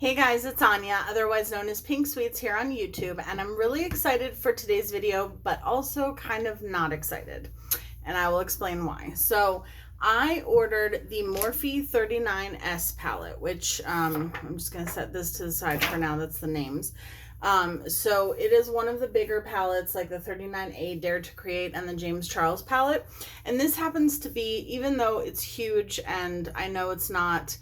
Hey guys, it's Anya, otherwise known as Pink Sweets here on YouTube, and I'm really excited for today's video, but also kind of not excited, and I will explain why. So I ordered the Morphe 39S palette, which I'm just going to set this to the side for now. That's the names. So it is one of the bigger palettes, like the 39A Dare to Create and the James Charles palette. And this happens to be, even though it's huge and I know it's not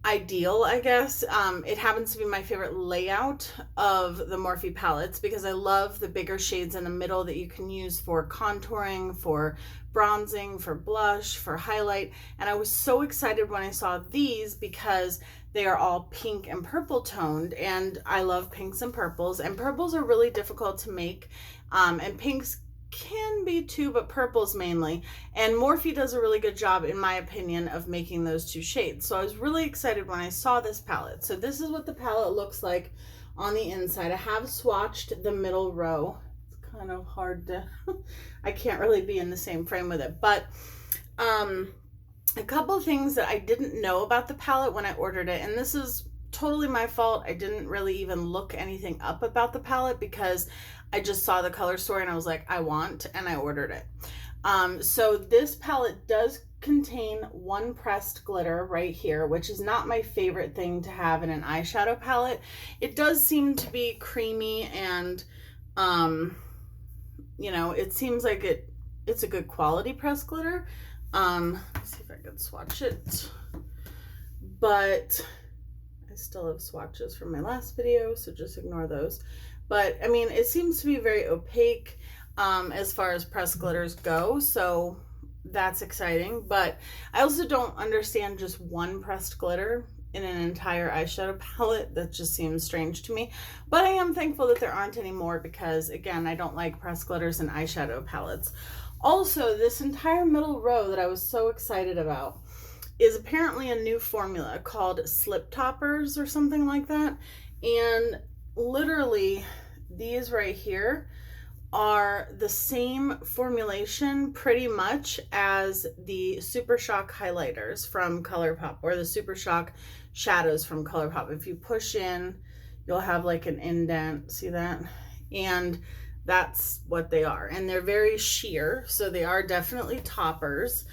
ideal, I guess, it happens to be my favorite layout of the Morphe palettes because I love the bigger shades in the middle that you can use for contouring, for bronzing, for blush, for highlight. And I was so excited when I saw these because they are all pink and purple toned, and I love pinks and purples are really difficult to make, and pinks can be too, but purples mainly. And Morphe does a really good job, in my opinion, of making those two shades. So I was really excited when I saw this palette. So this is what the palette looks like on the inside. I have swatched the middle row. It's kind of hard to, I can't really be in the same frame with it. But a couple things that I didn't know about the palette when I ordered it, and this is totally my fault. I didn't really even look anything up about the palette because I just saw the color story and I was like, I want, and I ordered it. So this palette does contain one pressed glitter right here, which is not my favorite thing to have in an eyeshadow palette. It does seem to be creamy and, you know, it seems like it's a good quality pressed glitter. Let's see if I can swatch it, but I still have swatches from my last video, so just ignore those. But I mean, it seems to be very opaque as far as pressed glitters go, so that's exciting. But I also don't understand just one pressed glitter in an entire eyeshadow palette. That just seems strange to me. But I am thankful that there aren't any more because, again, I don't like pressed glitters in eyeshadow palettes. Also, this entire middle row that I was so excited about is apparently a new formula called Slip Toppers or something like that. And literally these right here are the same formulation pretty much as the Super Shock highlighters from ColourPop, or the Super Shock shadows from ColourPop. If you push in, you'll have like an indent, see that? And that's what they are. And they're very sheer, so they are definitely toppers.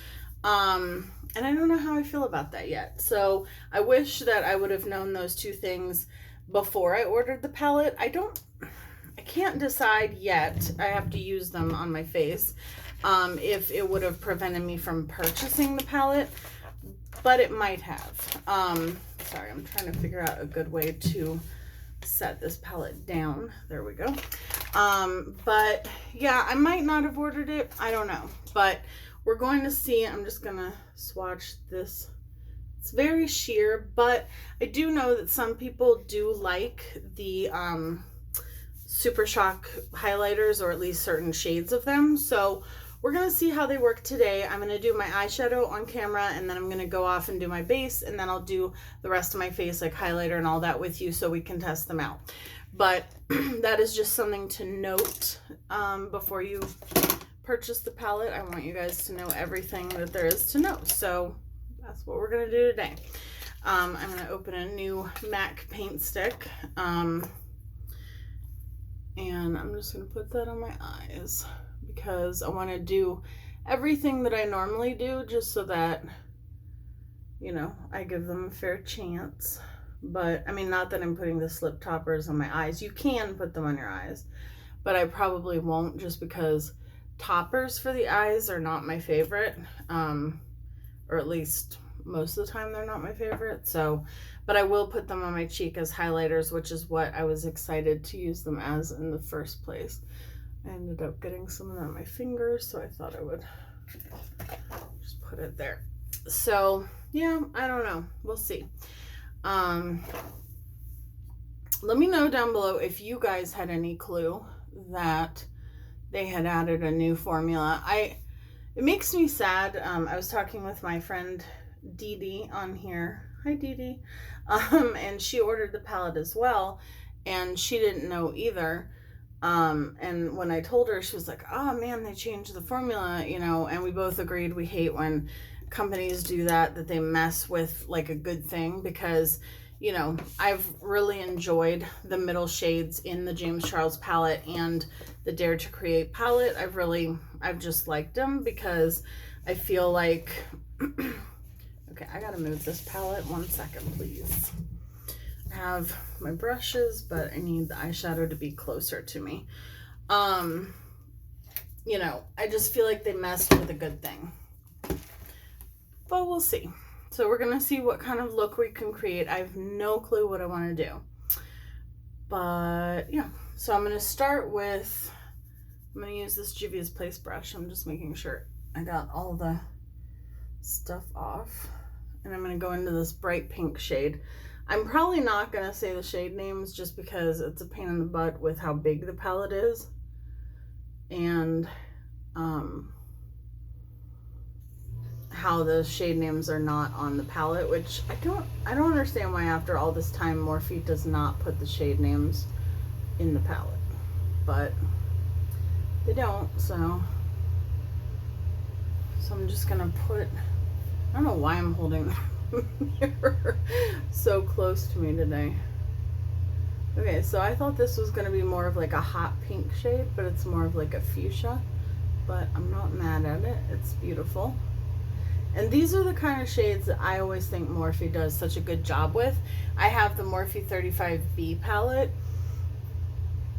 And I don't know how I feel about that yet. So I wish that I would have known those two things before I ordered the palette. I can't decide yet. I have to use them on my face, if it would have prevented me from purchasing the palette, but it might have. Sorry, I'm trying to figure out a good way to set this palette down. There we go. But yeah, I might not have ordered it. I don't know, but we're going to see. I'm just gonna swatch this. It's very sheer, but I do know that some people do like the Super Shock highlighters, or at least certain shades of them. So we're gonna see how they work today. I'm gonna do my eyeshadow on camera, and then I'm gonna go off and do my base, and then I'll do the rest of my face, like highlighter and all that, with you so we can test them out. But that is just something to note before you purchase the palette. I want you guys to know everything that there is to know. So that's what we're gonna do today. I'm gonna open a new MAC paint stick, and I'm just gonna put that on my eyes because I want to do everything that I normally do, just so that, you know, I give them a fair chance. But I mean, not that I'm putting the slip toppers on my eyes. You can put them on your eyes, but I probably won't, just because toppers for the eyes are not my favorite, or at least most of the time they're not my favorite. So, but I will put them on my cheek as highlighters, which is what I was excited to use them as in the first place. I ended up getting some of that on my fingers, so I thought I would just put it there. So yeah, I don't know, we'll see. Let me know down below if you guys had any clue that they had added a new formula. It makes me sad. I was talking with my friend Dee Dee on here. Hi Dee Dee. And she ordered the palette as well, and she didn't know either. And when I told her, she was like, oh man, they changed the formula, you know, and we both agreed we hate when companies do that, that they mess with like a good thing, because you know, I've really enjoyed the middle shades in the James Charles palette and the Dare to Create palette. I've just liked them because I feel like, okay, I gotta move this palette 1 second, please. I have my brushes, but I need the eyeshadow to be closer to me. You know, I just feel like they messed with a good thing, but we'll see. So we're gonna see what kind of look we can create. I have no clue what I want to do, but yeah. So I'm gonna start with, I'm gonna use this Juvia's Place brush. I'm just making sure I got all the stuff off, and I'm gonna go into this bright pink shade. I'm probably not gonna say the shade names just because it's a pain in the butt with how big the palette is, and how the shade names are not on the palette, which I don't understand why after all this time Morphe does not put the shade names in the palette, but they don't. So I'm just gonna put, I don't know why I'm holding the mirror so close to me today. Okay, so I thought this was gonna be more of like a hot pink shade, but it's more of like a fuchsia, but I'm not mad at it. It's beautiful. And these are the kind of shades that I always think Morphe does such a good job with. I have the Morphe 35B palette,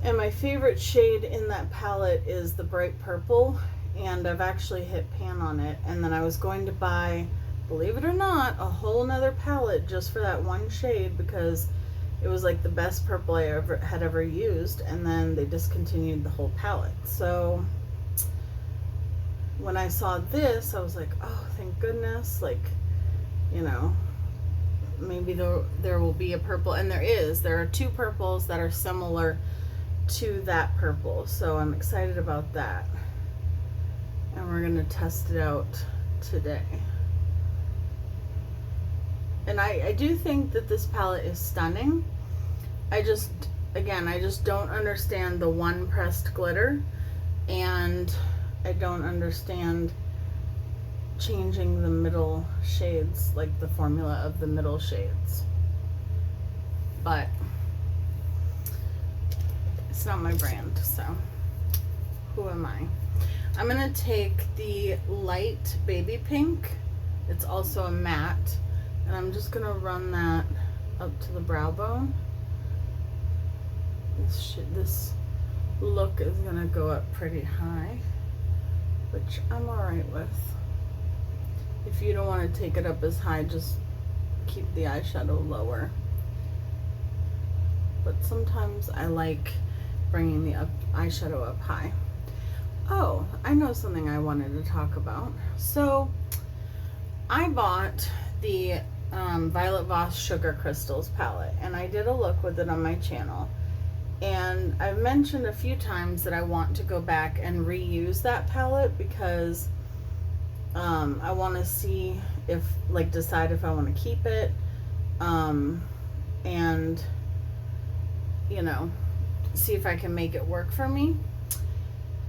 and my favorite shade in that palette is the bright purple, and I've actually hit pan on it. And then I was going to buy, believe it or not, a whole nother palette just for that one shade because it was like the best purple I had ever used, and then they discontinued the whole palette. So when I saw this, I was like, oh, thank goodness. Like, you know, maybe there will be a purple, and there are 2 purples that are similar to that purple, so I'm excited about that, and we're gonna test it out today. And I do think that this palette is stunning. I just don't understand the one pressed glitter, and I don't understand changing the middle shades, like the formula of the middle shades. But it's not my brand, so who am I? I'm gonna take the light baby pink. It's also a matte, and I'm just gonna run that up to the brow bone. This look is gonna go up pretty high, which I'm alright with. If you don't want to take it up as high, just keep the eyeshadow lower. But sometimes I like bringing the eyeshadow up high. Oh, I know something I wanted to talk about. So I bought the Violet Voss Sugar Crystals palette, and I did a look with it on my channel. And I've mentioned a few times that I want to go back and reuse that palette because I want to see if, like, decide if I want to keep it, and, you know, see if I can make it work for me.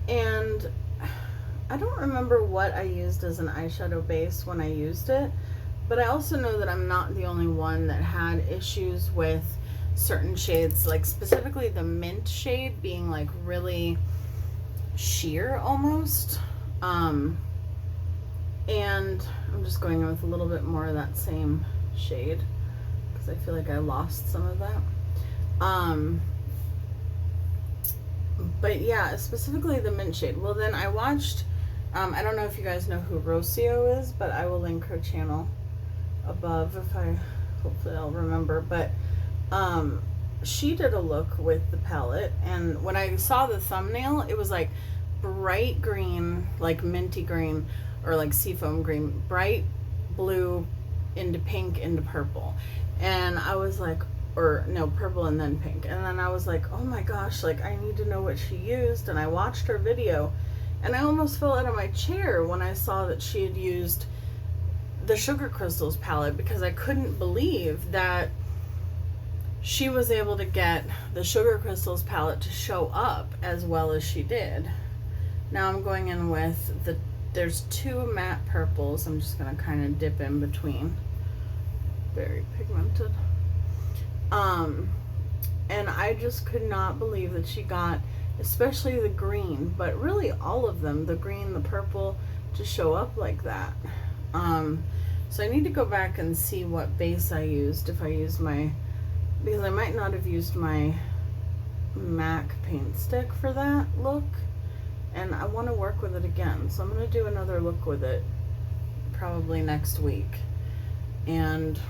And I don't remember what I used as an eyeshadow base when I used it, but I also know that I'm not the only one that had issues with certain shades, like specifically the mint shade being like really sheer almost. And I'm just going in with a little bit more of that same shade because I feel like I lost some of that. But yeah, specifically the mint shade. Well, then I watched, I don't know if you guys know who Rocio is, but I will link her channel above if hopefully I'll remember. But she did a look with the palette, and when I saw the thumbnail, it was like bright green, like minty green, or like seafoam green, bright blue into pink into purple. And I was like, or no, purple and then pink. And then I was like, oh my gosh, like I need to know what she used. And I watched her video, and I almost fell out of my chair when I saw that she had used the Sugar Crystals palette, because I couldn't believe that she was able to get the Sugar Crystals palette to show up as well as she did. Now I'm going in with there's 2 matte purples. I'm just going to kind of dip in between. Very pigmented. And I just could not believe that she got, especially the green, but really all of them, the green, the purple, to show up like that. So I need to go back and see what base I used, if I used my, because I might not have used my MAC paint stick for that look, and I want to work with it again. So I'm going to do another look with it probably next week. And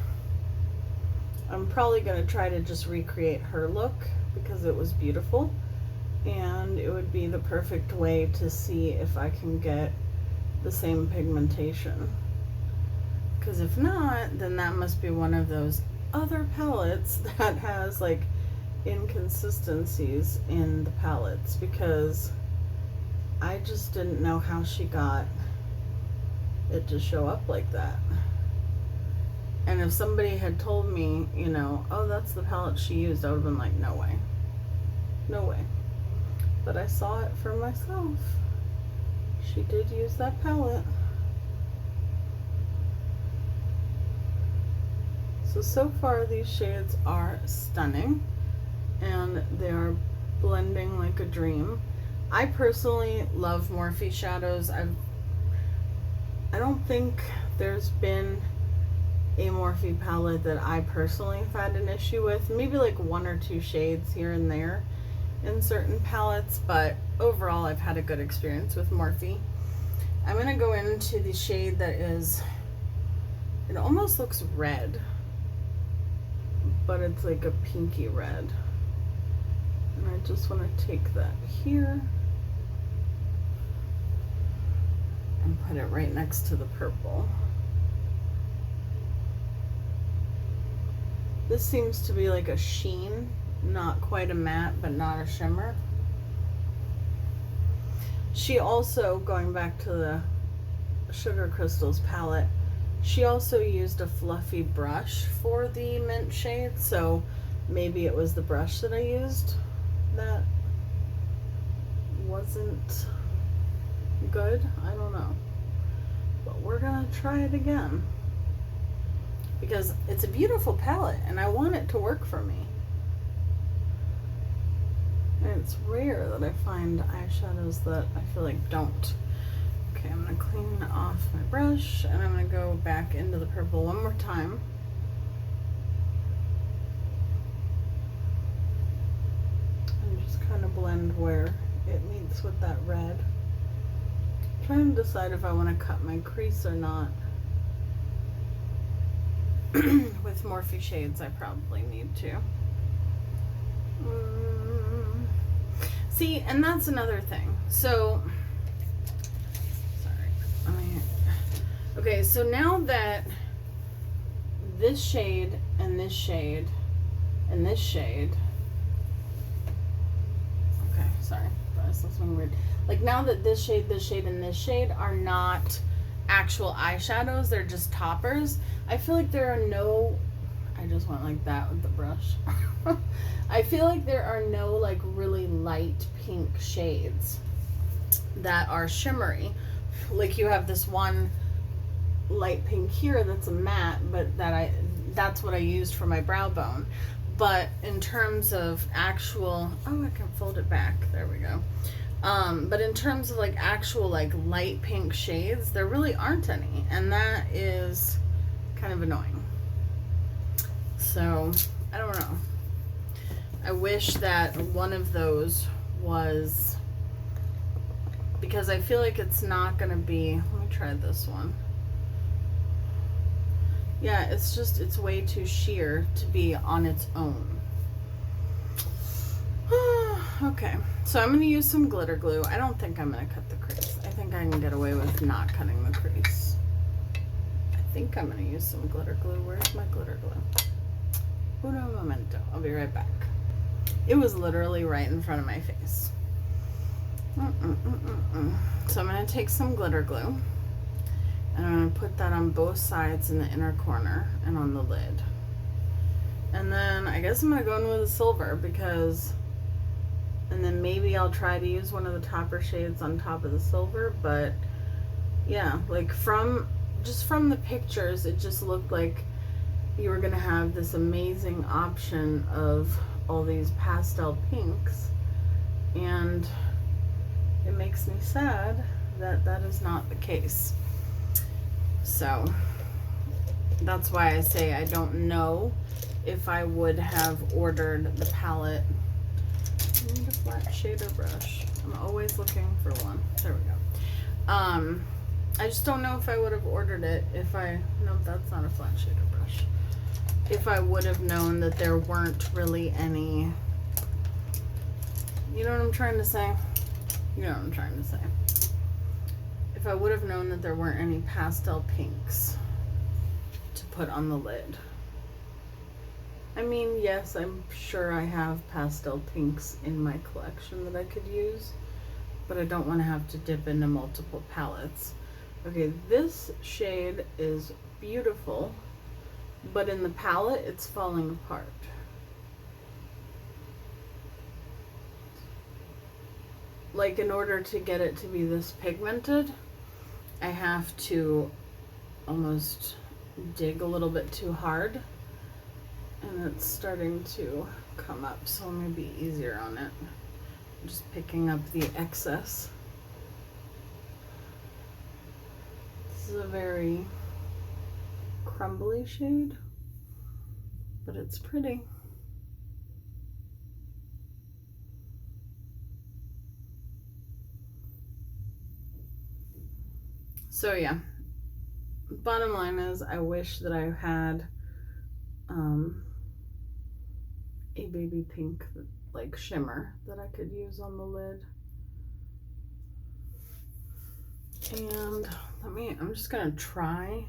I'm probably going to try to just recreate her look because it was beautiful, and it would be the perfect way to see if I can get the same pigmentation. Because if not, then that must be one of those other palettes that has like inconsistencies in the palettes, because I just didn't know how she got it to show up like that. And if somebody had told me, you know, oh, that's the palette she used, I would have been like, no way. No way. But I saw it for myself. She did use that palette. So far these shades are stunning, and they are blending like a dream. I personally love Morphe shadows. I don't think there's been a Morphe palette that I personally have had an issue with. Maybe like one or two shades here and there in certain palettes, but overall I've had a good experience with Morphe. I'm going to go into the shade that is, it almost looks red, but it's like a pinky red. And I just want to take that here and put it right next to the purple. This seems to be like a sheen, not quite a matte, but not a shimmer. She also, going back to the Sugar Crystals palette, she also used a fluffy brush for the mint shade, so maybe it was the brush that I used that wasn't good. I don't know. But we're gonna try it again, because it's a beautiful palette and I want it to work for me. And it's rare that I find eyeshadows that I feel like don't. Okay, I'm going to clean off my brush, and I'm going to go back into the purple one more time. And just kind of blend where it meets with that red. I'm trying to decide if I want to cut my crease or not. With Morphe shades, I probably need to. See, and that's another thing. So, okay, so now that this shade and this shade and this shade, okay, sorry, that's something weird. Like now that this shade, and this shade are not actual eyeshadows, they're just toppers, I feel like there are no, I just went like that with the brush. I feel like there are no like really light pink shades that are shimmery. Like you have this one light pink here that's a matte, but that's what I used for my brow bone. But in terms of actual, oh, I can fold it back, there we go. But in terms of like actual like light pink shades, there really aren't any, and that is kind of annoying. So I don't know, I wish that one of those was, because I feel like it's not gonna be, let me try this one. Yeah, it's just, it's way too sheer to be on its own. Okay, so I'm going to use some glitter glue. I don't think I'm going to cut the crease. I think I can get away with not cutting the crease. I think I'm going to use some glitter glue. Where's my glitter glue? Uno momento. I'll be right back. It was literally right in front of my face. So I'm going to take some glitter glue, and I'm going to put that on both sides in the inner corner and on the lid. And then I guess I'm going to go in with a silver, because, and then maybe I'll try to use one of the topper shades on top of the silver. But yeah, like just from the pictures, it just looked like you were going to have this amazing option of all these pastel pinks, and it makes me sad that that is not the case. So that's why I say I don't know if I would have ordered the palette. I need a flat shader brush. I'm always looking for one. There we go. I just don't know if I would have ordered it if I, no, that's not a flat shader brush. If I would have known that there weren't really any, you know what I'm trying to say? You know what I'm trying to say. If I would have known that there weren't any pastel pinks to put on the lid. I mean, yes, I'm sure I have pastel pinks in my collection that I could use, but I don't want to have to dip into multiple palettes. Okay, this shade is beautiful, but in the palette, it's falling apart. Like, in order to get it to be this pigmented, I have to almost dig a little bit too hard, and it's starting to come up, so let me be easier on it. I'm just picking up the excess. This is a very crumbly shade, but it's pretty. So yeah, bottom line is I wish that I had a baby pink like shimmer that I could use on the lid. And I'm just gonna try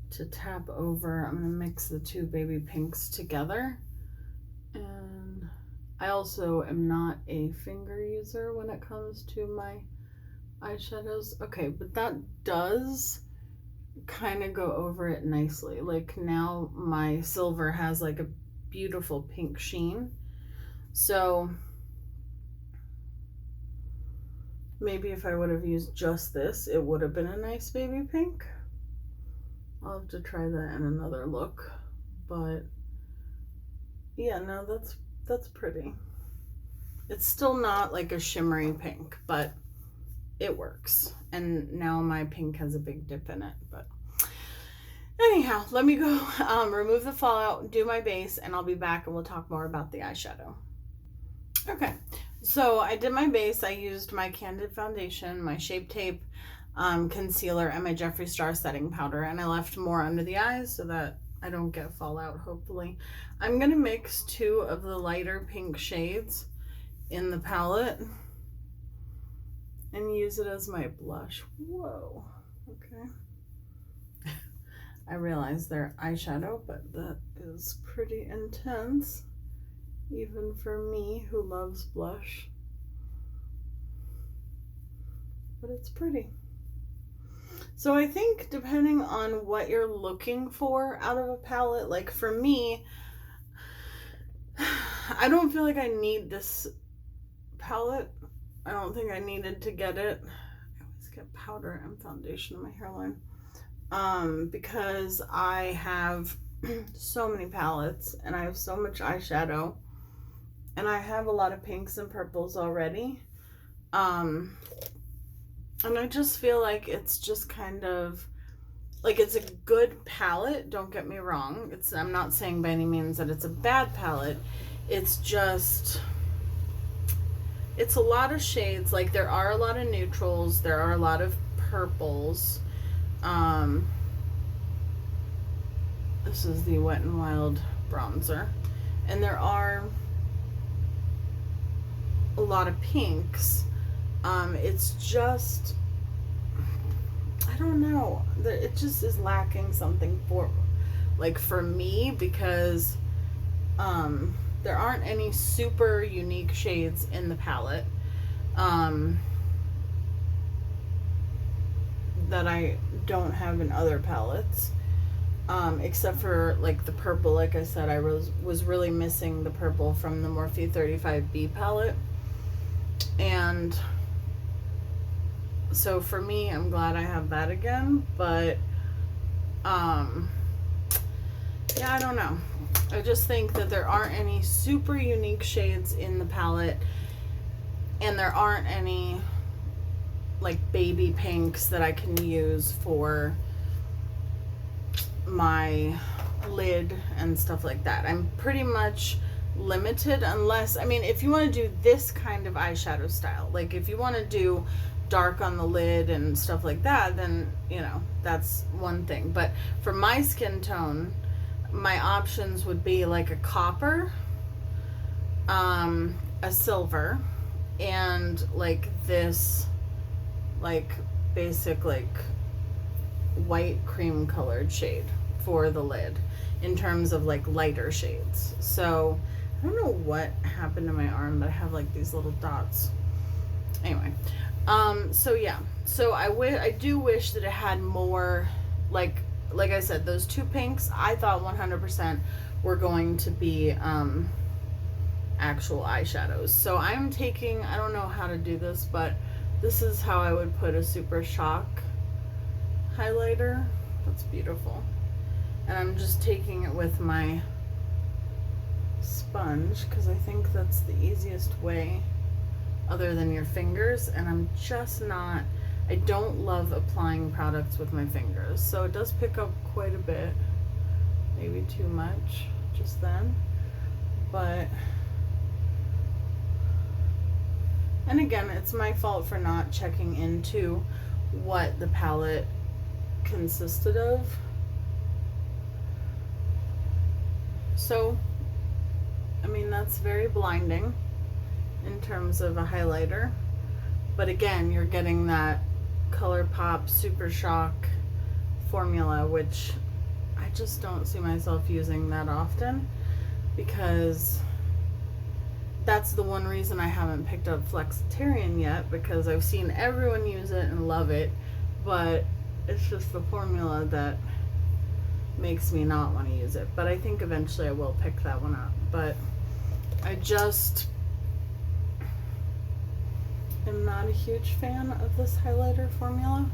to tap over. I'm gonna mix the two baby pinks together. And I also am not a finger user when it comes to my eyeshadows. Okay, but that does kind of go over it nicely. Like, now my silver has like a beautiful pink sheen. So maybe if I would have used just this, it would have been a nice baby pink. I'll have to try that in another look. But yeah, no, that's pretty. It's still not like a shimmery pink, but it works. And now my pink has a big dip in it. But anyhow, let me go remove the fallout, do my base, and I'll be back and we'll talk more about the eyeshadow. Okay, so I did my base. I used my Candid foundation, my Shape Tape concealer, and my Jeffree Star setting powder, and I left more under the eyes so that I don't get fallout, hopefully. I'm gonna mix two of the lighter pink shades in the palette and use it as my blush. Whoa, okay. I realize they're eyeshadow, but that is pretty intense, even for me who loves blush. But it's pretty. So I think depending on what you're looking for out of a palette, like for me, I don't feel like I need this palette. I don't think I needed to get it. I always get powder and foundation in my hairline. Because I have so many palettes and I have so much eyeshadow and I have a lot of pinks and purples already. And I just feel like it's just kind of like, it's a good palette, don't get me wrong. I'm not saying by any means that it's a bad palette. It's just, it's a lot of shades. Like, there are a lot of neutrals, there are a lot of purples. This is the Wet n Wild bronzer, and there are a lot of pinks. It's just, I don't know, it just is lacking something for me, because there aren't any super unique shades in the palette that I don't have in other palettes, except for like the purple. Like I said, I was really missing the purple from the Morphe 35B palette, and so for me, I'm glad I have that again. But yeah, I don't know. I just think that there aren't any super unique shades in the palette, and there aren't any like baby pinks that I can use for my lid and stuff like that. I'm pretty much limited, unless, I mean, if you want to do this kind of eyeshadow style, like if you want to do dark on the lid and stuff like that, then, you know, that's one thing. But for my skin tone, my options would be like a copper, a silver, and like this, like basic, like white cream colored shade for the lid in terms of like lighter shades. So I don't know what happened to my arm, but I have like these little dots. Anyway, so yeah, so I do wish that it had more, like I said, those two pinks I thought 100% were going to be actual eyeshadows. So I'm taking, I don't know how to do this, but this is how I would put a Super Shock highlighter. That's beautiful. And I'm just taking it with my sponge because I think that's the easiest way other than your fingers. And I'm just not, I don't love applying products with my fingers, so it does pick up quite a bit, maybe too much just then. But, and again, it's my fault for not checking into what the palette consisted of. So, I mean, that's very blinding in terms of a highlighter. But again, you're getting that ColourPop Super Shock formula, which I just don't see myself using that often, because that's the one reason I haven't picked up Flexitarian yet, because I've seen everyone use it and love it, but it's just the formula that makes me not want to use it. But I think eventually I will pick that one up. But I just am not a huge fan of this highlighter formula,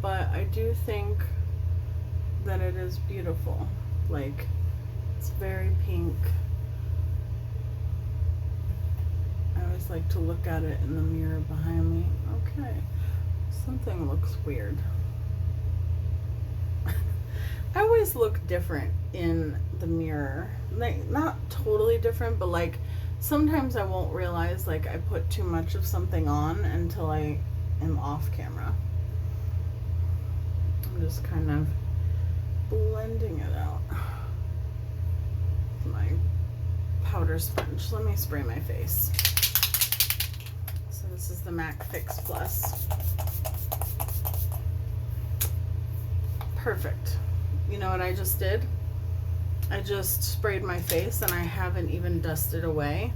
but I do think that it is beautiful. Like, it's very pink. I always like to look at it in the mirror behind me. Okay, something looks weird. I always look different in the mirror. Like, not totally different, but like sometimes I won't realize like I put too much of something on until I am off camera. I'm just kind of blending it out with my powder sponge. Let me spray my face. So this is the MAC Fix Plus. Perfect. You know what I just did? I just sprayed my face and I haven't even dusted away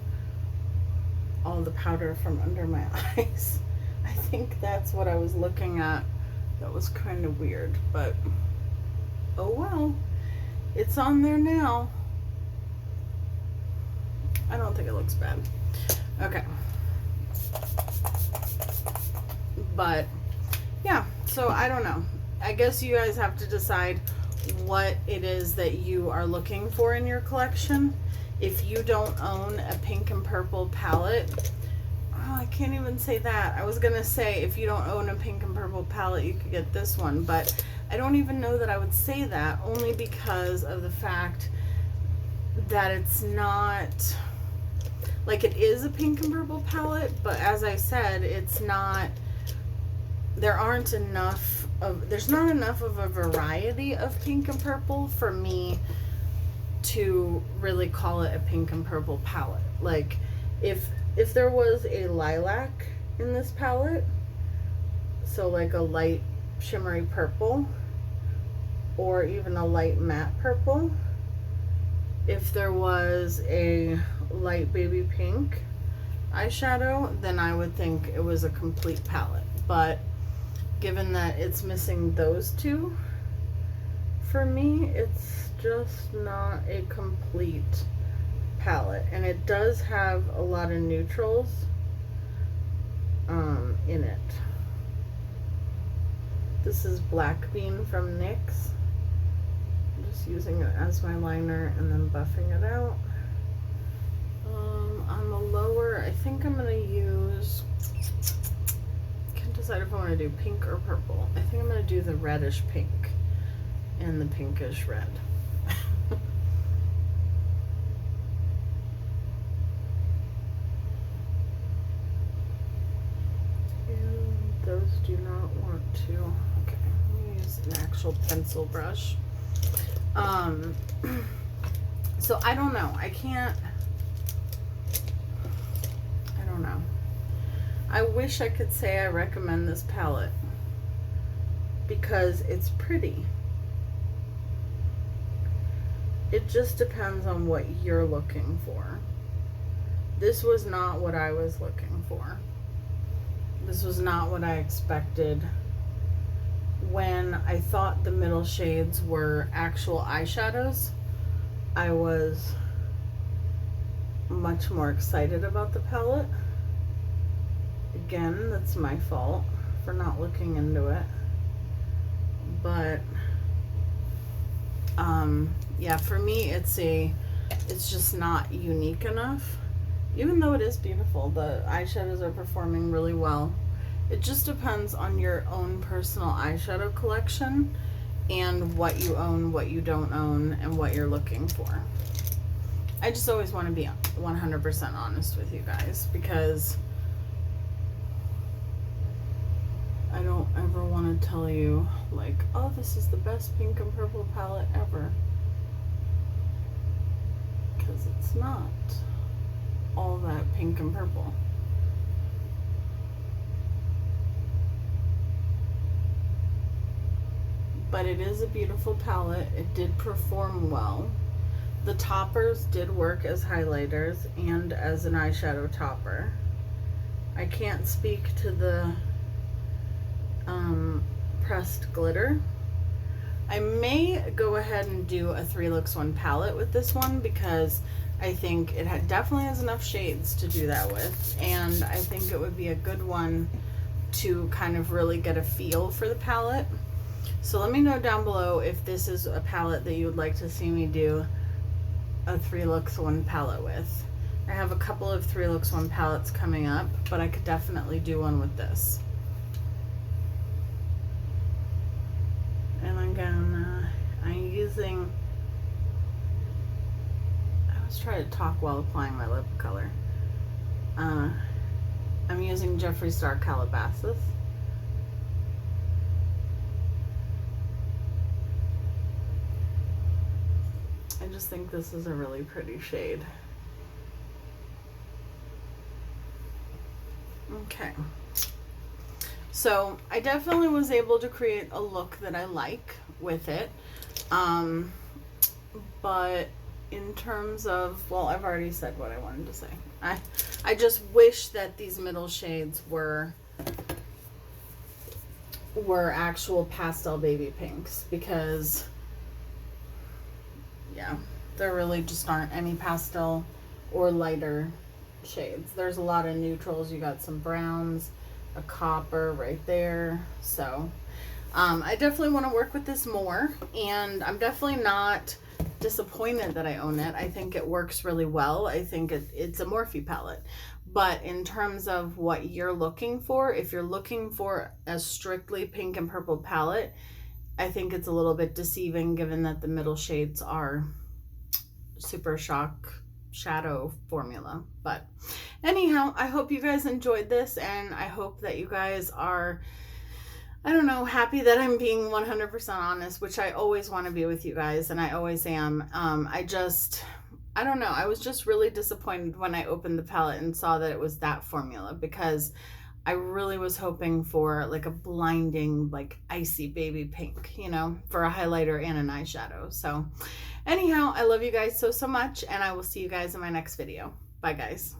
all the powder from under my eyes. I think that's what I was looking at. That was kind of weird, but oh well. It's on there now. I don't think it looks bad. Okay. But yeah, so I don't know. I guess you guys have to decide what it is that you are looking for in your collection. If you don't own a pink and purple palette, oh, I can't even say that. I was gonna say if you don't own a pink and purple palette, you could get this one, but I don't even know that I would say that, only because of the fact that it's not, like, it is a pink and purple palette, but as I said, it's not, there's not enough of a variety of pink and purple for me to really call it a pink and purple palette. Like, if there was a lilac in this palette, so like a light shimmery purple, or even a light matte purple, if there was a light baby pink eyeshadow, then I would think it was a complete palette. But given that it's missing those two, for me, it's just not a complete palette. And it does have a lot of neutrals in it. This is Black Bean from NYX. I'm just using it as my liner and then buffing it out. On the lower, I think I'm gonna use, can't decide if I want to do pink or purple. I think I'm gonna do the reddish pink and the pinkish red. Those do not want to. Okay, let me use an actual pencil brush. So I don't know. I don't know. I wish I could say I recommend this palette because it's pretty. It just depends on what you're looking for. This was not what I was looking for. This was not what I expected. When I thought the middle shades were actual eyeshadows, I was much more excited about the palette. Again, that's my fault for not looking into it. But yeah, for me it's just not unique enough. Even though it is beautiful, the eyeshadows are performing really well. It just depends on your own personal eyeshadow collection and what you own, what you don't own, and what you're looking for. I just always want to be 100% honest with you guys because I don't ever want to tell you like, oh, this is the best pink and purple palette ever. Because it's not all that pink and purple. But it is a beautiful palette. It did perform well. The toppers did work as highlighters and as an eyeshadow topper. I can't speak to the pressed glitter. I may go ahead and do a 3 looks 1 palette with this one because I think it definitely has enough shades to do that with, and I think it would be a good one to kind of really get a feel for the palette. So let me know down below if this is a palette that you would like to see me do a 3 looks 1 palette with. I have a couple of 3 looks 1 palettes coming up, but I could definitely do one with this. And again, I'm using, I always try to talk while applying my lip color. I'm using Jeffree Star Calabasas. I just think this is a really pretty shade. Okay. So I definitely was able to create a look that I like with it. But in terms of, well, I've already said what I wanted to say. I just wish that these middle shades were actual pastel baby pinks because, yeah, there really just aren't any pastel or lighter shades. There's a lot of neutrals. You got some browns, a copper right there. So I definitely want to work with this more, and I'm definitely not disappointed that I own it. I think it works really well. I think it's a Morphe palette. But in terms of what you're looking for, if you're looking for a strictly pink and purple palette, I think it's a little bit deceiving given that the middle shades are Super Shock shadow formula. But anyhow, I hope you guys enjoyed this, and I hope that you guys are, I don't know, happy that I'm being 100% honest, which I always want to be with you guys, and I always am. I don't know, I was just really disappointed when I opened the palette and saw that it was that formula, because I really was hoping for like a blinding, like icy baby pink, you know, for a highlighter and an eyeshadow. So anyhow, I love you guys so much, and I will see you guys in my next video. Bye guys.